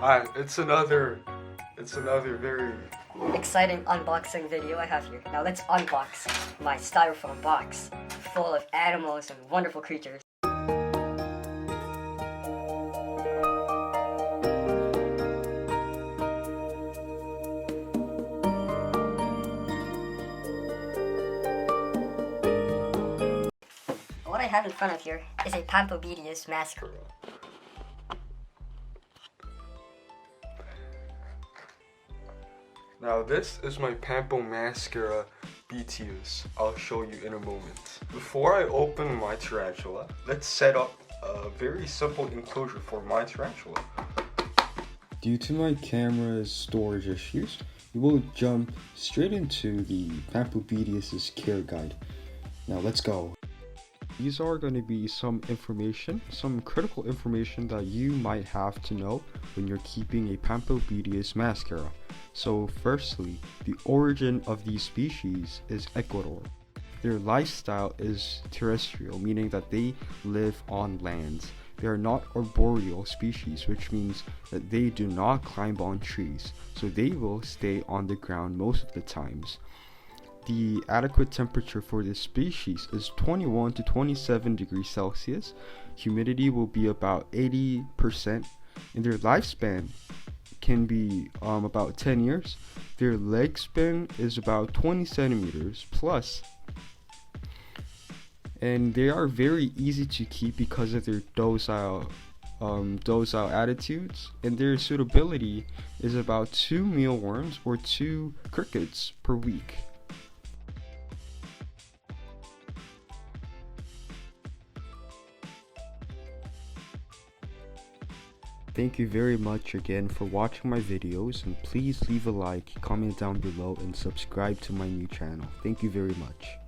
Hi, it's another very exciting unboxing video I have here. Now let's unbox my styrofoam box full of animals and wonderful creatures. What I have in front of here is a Pamphobeteus Mascara. Now this is my Pamphobeteus Mascara BTS. I'll show you in a moment. Before I open my tarantula, let's set up a very simple enclosure for my tarantula. Due to my camera's storage issues, we will jump straight into the Pamphobeteus care guide. Now let's go. These are going to be some critical information that you might have to know when you're keeping a Pamphobeteus mascara. So firstly, the origin of these species is Ecuador. Their lifestyle is terrestrial, meaning that they live on land. They are not arboreal species, which means that they do not climb on trees, so they will stay on the ground most of the times. The adequate temperature for this species is 21 to 27 degrees Celsius. Humidity will be about 80%, and their lifespan can be about 10 years. Their leg span is about 20 centimeters plus, and they are very easy to keep because of their docile attitudes, and their suitability is about 2 mealworms or 2 crickets per week. Thank you very much again for watching my videos, and please leave a like, comment down below, and subscribe to my new channel. Thank you very much.